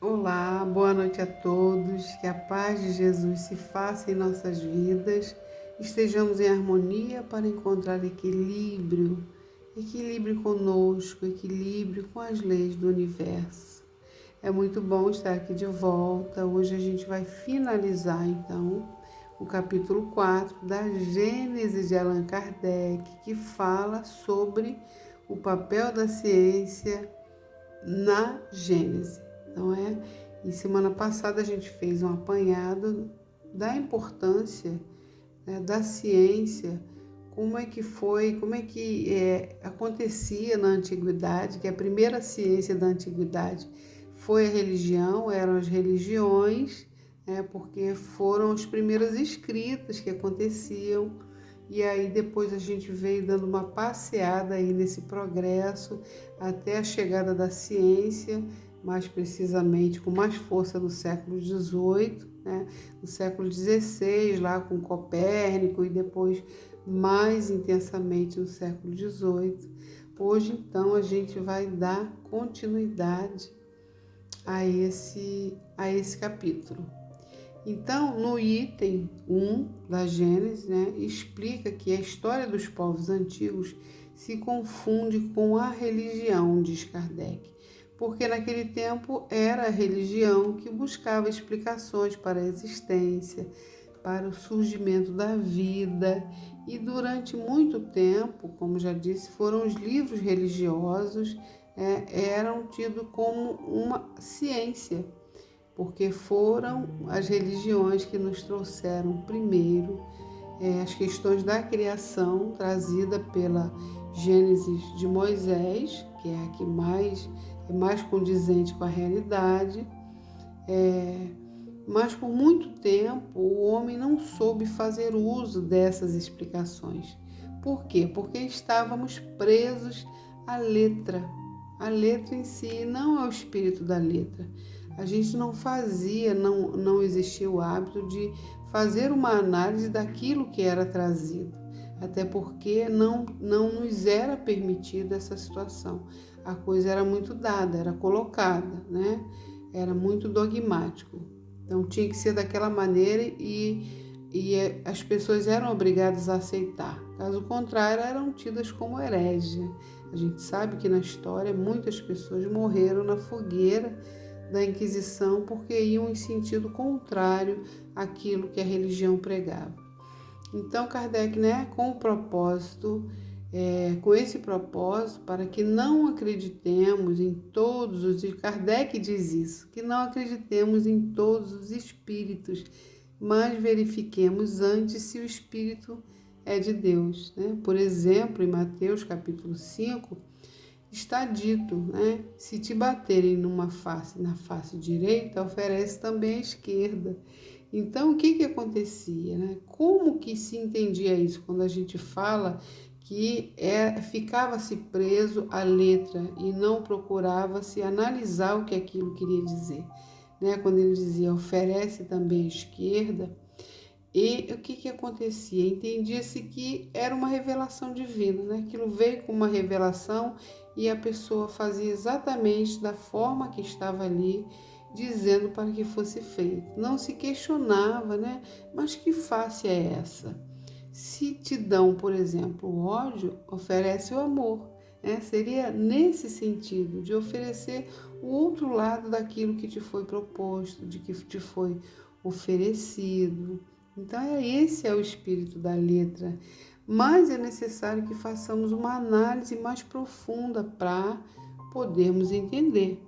Olá, boa noite a todos. Que a paz de Jesus se faça em nossas vidas. Estejamos em harmonia para encontrar equilíbrio. Equilíbrio conosco, equilíbrio com as leis do universo. É muito bom estar aqui de volta. Hoje a gente vai finalizar, então, o capítulo 4 da Gênese de Allan Kardec, que fala sobre o papel da ciência na Gênese, não é? E semana passada a gente fez um apanhado da importância, né, da ciência, como é que foi, como é que acontecia na antiguidade, que a primeira ciência da antiguidade foi a religião, eram as religiões, porque foram os primeiros escritos que aconteciam. E aí depois a gente veio dando uma passeada aí nesse progresso até a chegada da ciência, mais precisamente com mais força no século XVIII, né? No século XVI, lá com Copérnico, e depois mais intensamente no século XVIII. Hoje, então, a gente vai dar continuidade a esse capítulo. Então, no item 1 da Gênesis, explica que a história dos povos antigos se confunde com a religião, diz Kardec, porque naquele tempo era a religião que buscava explicações para a existência, para o surgimento da vida, e durante muito tempo, como já disse, foram os livros religiosos eram tidos como uma ciência, porque foram as religiões que nos trouxeram primeiro as questões da criação trazida pela Gênesis de Moisés, que é a que é mais condizente com a realidade, mas por muito tempo o homem não soube fazer uso dessas explicações. Por quê? Porque estávamos presos à letra. A letra em si não é o espírito da letra. A gente não fazia, não existia o hábito de fazer uma análise daquilo que era trazido, até porque não nos era permitida essa situação. A coisa era muito dada, era colocada, né? Era muito dogmático. Então tinha que ser daquela maneira e as pessoas eram obrigadas a aceitar. Caso contrário, eram tidas como hereges. A gente sabe que na história muitas pessoas morreram na fogueira da Inquisição porque iam em sentido contrário àquilo que a religião pregava. Então Kardec, com esse propósito, para que não acreditemos em todos os... Kardec diz isso, que não acreditemos em todos os espíritos, mas verifiquemos antes se o espírito é de Deus, né? Por exemplo, em Mateus capítulo 5, está dito, se te baterem na face direita, oferece também a esquerda. Então, o que acontecia, Como que se entendia isso quando a gente fala que ficava-se preso à letra e não procurava-se analisar o que aquilo queria dizer, Quando ele dizia oferece também a esquerda, e o que acontecia? Entendia-se que era uma revelação divina, Aquilo veio com uma revelação e a pessoa fazia exatamente da forma que estava ali, dizendo para que fosse feito. Não se questionava, Mas que face é essa? Se te dão, por exemplo, o ódio, oferece o amor. Seria nesse sentido, de oferecer o outro lado daquilo que te foi proposto, de que te foi oferecido. Então, esse é o espírito da letra, mas é necessário que façamos uma análise mais profunda para podermos entender.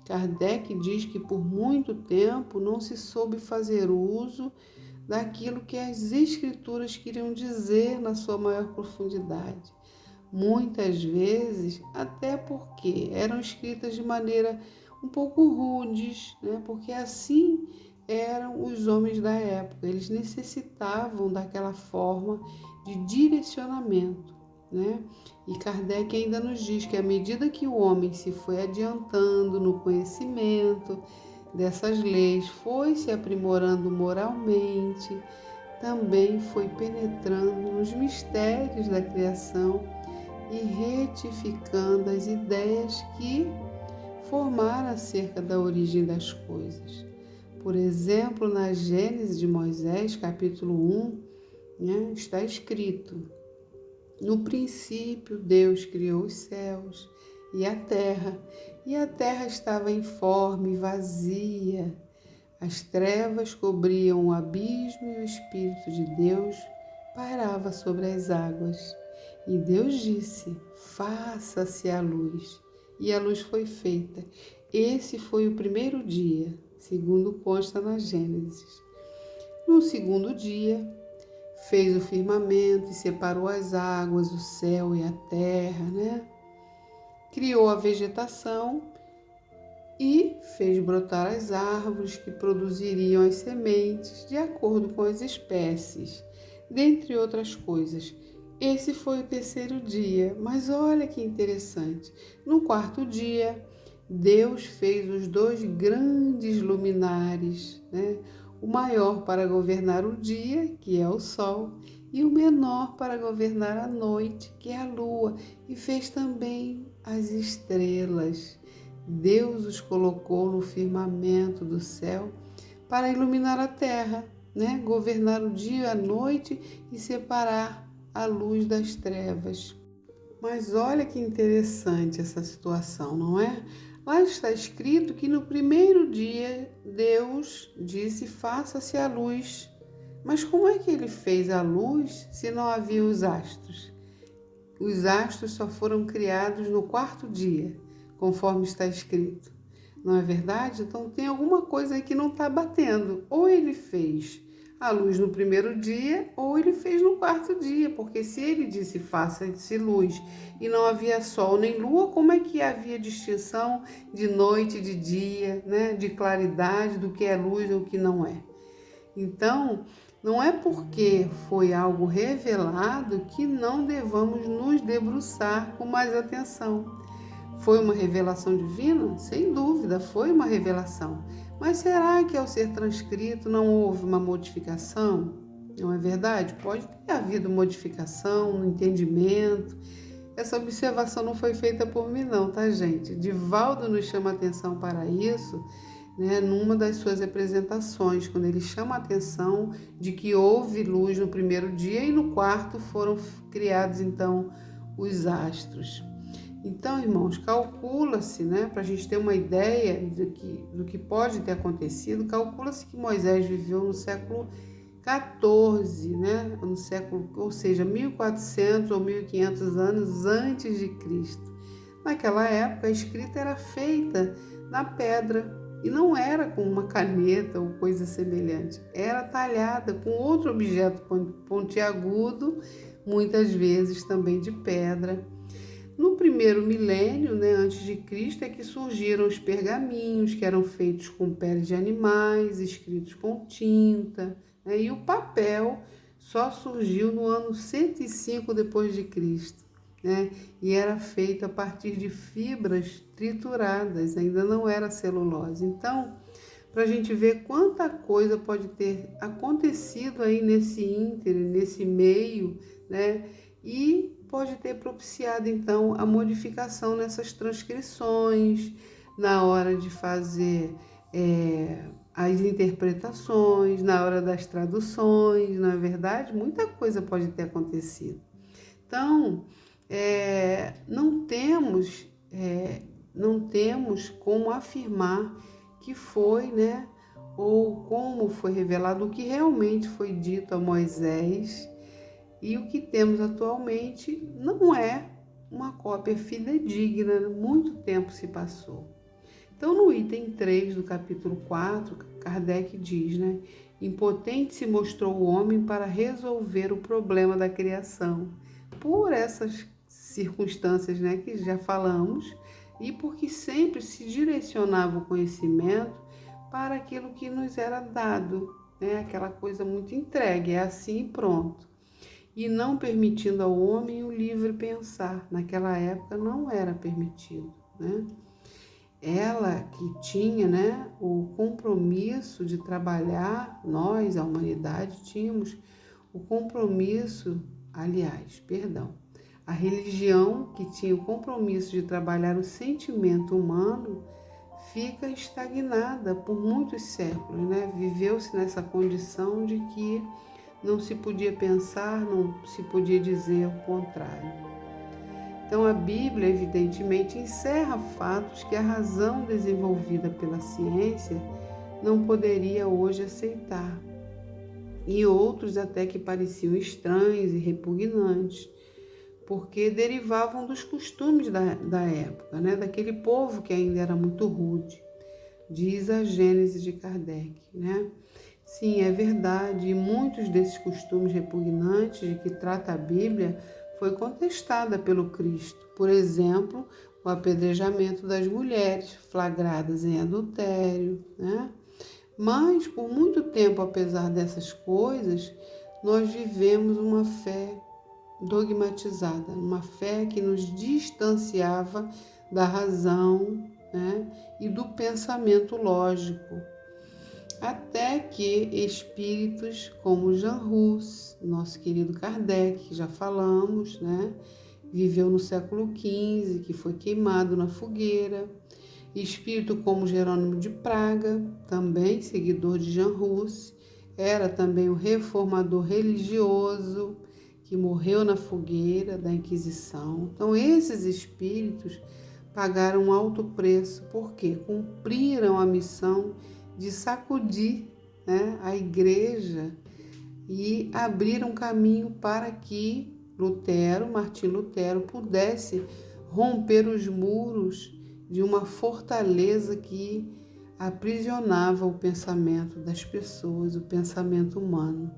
Kardec diz que por muito tempo não se soube fazer uso daquilo que as escrituras queriam dizer na sua maior profundidade. Muitas vezes, até porque eram escritas de maneira um pouco rudes, Porque assim eram os homens da época, eles necessitavam daquela forma de direcionamento, E Kardec ainda nos diz que à medida que o homem se foi adiantando no conhecimento dessas leis, foi se aprimorando moralmente, também foi penetrando nos mistérios da criação e retificando as ideias que informar acerca da origem das coisas. Por exemplo, na Gênesis de Moisés, capítulo 1, né, está escrito: no princípio, Deus criou os céus e a terra estava informe e vazia. As trevas cobriam o abismo e o Espírito de Deus pairava sobre as águas. E Deus disse: faça-se a luz. E a luz foi feita. Esse foi o primeiro dia, segundo consta na Gênesis. No segundo dia, fez o firmamento e separou as águas, o céu e a terra, né? Criou a vegetação e fez brotar as árvores que produziriam as sementes de acordo com as espécies, dentre outras coisas. Esse foi o terceiro dia, mas olha que interessante. No quarto dia, Deus fez os 2 grandes luminares, né? O maior para governar o dia, que é o sol, e o menor para governar a noite, que é a lua, e fez também as estrelas. Deus os colocou no firmamento do céu para iluminar a terra, né? Governar o dia e a noite e separar a luz das trevas. Mas olha que interessante essa situação, não é? Lá está escrito que no primeiro dia Deus disse: faça-se a luz. Mas como é que ele fez a luz se não havia os astros? Os astros só foram criados no quarto dia, conforme está escrito. Não é verdade? Então tem alguma coisa aí que não está batendo. Ou ele fez a luz no primeiro dia, ou ele fez no quarto dia, porque se ele disse faça-se luz e não havia sol nem lua, como é que havia distinção de noite e de dia, né? De claridade, do que é luz ou o que não é? Então, não é porque foi algo revelado que não devamos nos debruçar com mais atenção. Foi uma revelação divina? Sem dúvida, foi uma revelação. Mas será que ao ser transcrito não houve uma modificação? Não é verdade? Pode ter havido modificação no entendimento. Essa observação não foi feita por mim não, tá, gente? Divaldo nos chama atenção para isso, né, numa das suas apresentações, quando ele chama a atenção de que houve luz no primeiro dia e no quarto foram criados, então, os astros. Então, irmãos, calcula-se, né, para a gente ter uma ideia do que pode ter acontecido, calcula-se que Moisés viveu no século XIV, né, no século, ou seja, 1400 ou 1500 anos antes de Cristo. Naquela época, a escrita era feita na pedra e não era com uma caneta ou coisa semelhante, era talhada com outro objeto pontiagudo, muitas vezes também de pedra. No primeiro milênio, né, antes de Cristo, é que surgiram os pergaminhos, que eram feitos com peles de animais, escritos com tinta, né, e o papel só surgiu no ano 105 depois de Cristo, né, e era feito a partir de fibras trituradas, ainda não era celulose. Então, para a gente ver quanta coisa pode ter acontecido aí nesse ínterim, nesse meio, né, e pode ter propiciado, então, a modificação nessas transcrições, na hora de fazer as interpretações, na hora das traduções, não é verdade? Muita coisa pode ter acontecido. Então, não temos como afirmar que foi, né, ou como foi revelado o que realmente foi dito a Moisés. E o que temos atualmente não é uma cópia fidedigna, muito tempo se passou. Então, no item 3 do capítulo 4, Kardec diz, né? Impotente se mostrou o homem para resolver o problema da criação, por essas circunstâncias, né, que já falamos, e porque sempre se direcionava o conhecimento para aquilo que nos era dado, né? Aquela coisa muito entregue, é assim e pronto. E não permitindo ao homem o livre pensar. Naquela época não era permitido, né? Ela que tinha, né, o compromisso de trabalhar, nós, a humanidade, tínhamos o compromisso, a religião que tinha o compromisso de trabalhar o sentimento humano, fica estagnada por muitos séculos, né? Viveu-se nessa condição de que não se podia pensar, não se podia dizer o contrário. Então a Bíblia, evidentemente, encerra fatos que a razão desenvolvida pela ciência não poderia hoje aceitar, e outros até que pareciam estranhos e repugnantes, porque derivavam dos costumes da época, né? Daquele povo que ainda era muito rude, diz a Gênese de Kardec, né? Sim, é verdade, e muitos desses costumes repugnantes de que trata a Bíblia foi contestada pelo Cristo. Por exemplo, o apedrejamento das mulheres flagradas em adultério, né? Mas, por muito tempo, apesar dessas coisas, nós vivemos uma fé dogmatizada, uma fé que nos distanciava da razão, né, e do pensamento lógico. Até que espíritos como Jean Hus, nosso querido Kardec, que já falamos, né, viveu no século XV, que foi queimado na fogueira. Espírito como Jerônimo de Praga, também seguidor de Jean Hus, era também um reformador religioso que morreu na fogueira da Inquisição. Então, esses espíritos pagaram um alto preço, porque cumpriram a missão de sacudir, né, a igreja e abrir um caminho para que Martim Lutero, pudesse romper os muros de uma fortaleza que aprisionava o pensamento das pessoas, o pensamento humano.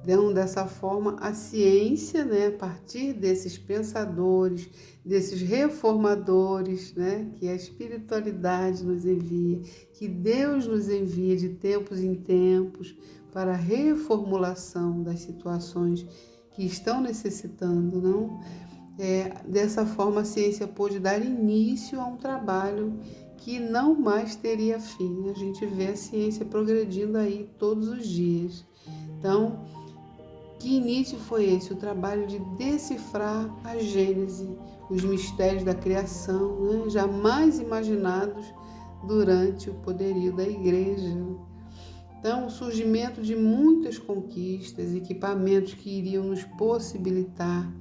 Então, dessa forma, a ciência, né, a partir desses pensadores, desses reformadores, né, que a espiritualidade nos envia, que Deus nos envia de tempos em tempos para a reformulação das situações que estão necessitando, não? Dessa forma, a ciência pôde dar início a um trabalho que não mais teria fim. A gente vê a ciência progredindo aí todos os dias. Então, que início foi esse? O trabalho de decifrar a Gênese, os mistérios da criação, né, jamais imaginados durante o poderio da Igreja. Então, o surgimento de muitas conquistas, equipamentos que iriam nos possibilitar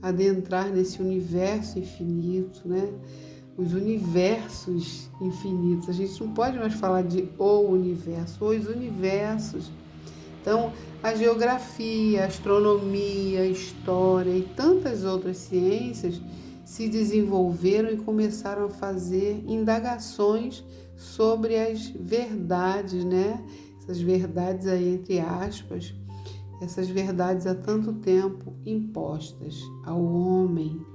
adentrar nesse universo infinito, né? Os universos infinitos. A gente não pode mais falar de o universo, os universos. Então, a geografia, a astronomia, a história e tantas outras ciências se desenvolveram e começaram a fazer indagações sobre as verdades, né? Essas verdades aí, entre aspas, essas verdades há tanto tempo impostas ao homem.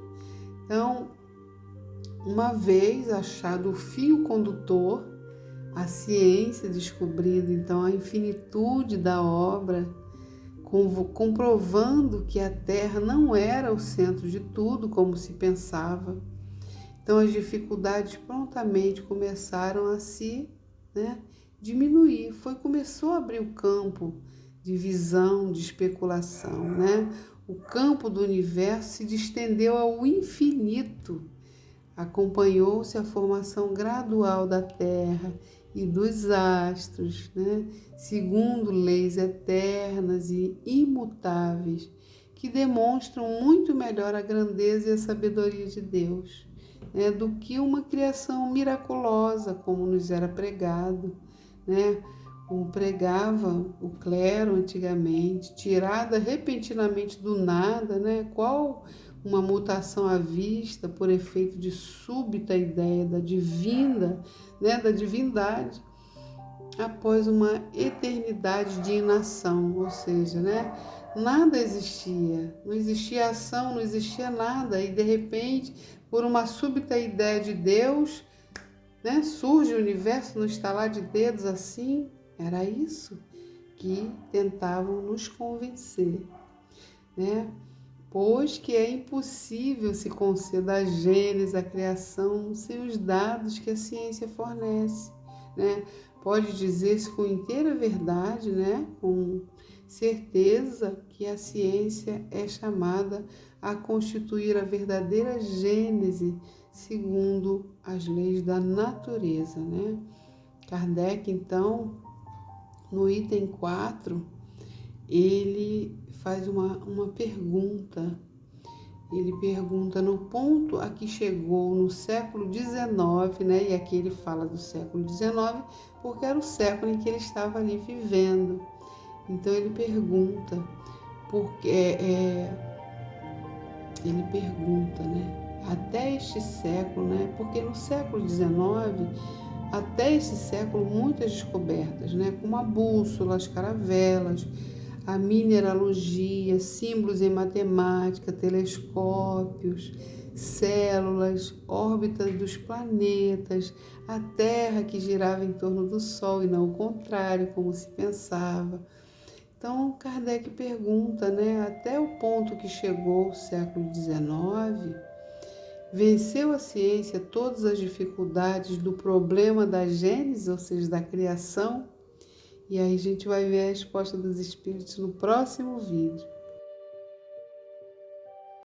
Então, uma vez achado o fio condutor, a ciência descobrindo então a infinitude da obra, comprovando que a Terra não era o centro de tudo como se pensava. Então as dificuldades prontamente começaram a se, né, diminuir. Começou a abrir o campo de visão, de especulação, né? O campo do universo se distendeu ao infinito. Acompanhou-se a formação gradual da Terra e dos astros, né? Segundo leis eternas e imutáveis, que demonstram muito melhor a grandeza e a sabedoria de Deus, né, do que uma criação miraculosa, como nos era pregado, né? Como pregava o clero antigamente, tirada repentinamente do nada, né? Qual uma mutação à vista por efeito de súbita ideia da divindade, após uma eternidade de inação, ou seja, né? Nada existia, não existia ação, não existia nada, e de repente, por uma súbita ideia de Deus, né, surge o universo no estalar de dedos assim. Era isso que tentavam nos convencer, né? Pois que é impossível se conceder a Gênese, a criação, sem os dados que a ciência fornece, né? Pode dizer-se com inteira verdade, né, com certeza, que a ciência é chamada a constituir a verdadeira Gênese, segundo as leis da natureza, né? Kardec, então, no item 4, ele faz uma pergunta. Ele pergunta no ponto a que chegou no século XIX, né? E aqui ele fala do século XIX, porque era o século em que ele estava ali vivendo. Então ele pergunta, porque ele pergunta, né? Até este século, né? Porque no século XIX, até esse século, muitas descobertas, né? Como a bússola, as caravelas, a mineralogia, símbolos em matemática, telescópios, células, órbitas dos planetas, a Terra que girava em torno do Sol e não o contrário, como se pensava. Então, Kardec pergunta, né, até o ponto que chegou o século XIX, venceu a ciência todas as dificuldades do problema da gênese, ou seja, da criação? E aí a gente vai ver a resposta dos espíritos no próximo vídeo.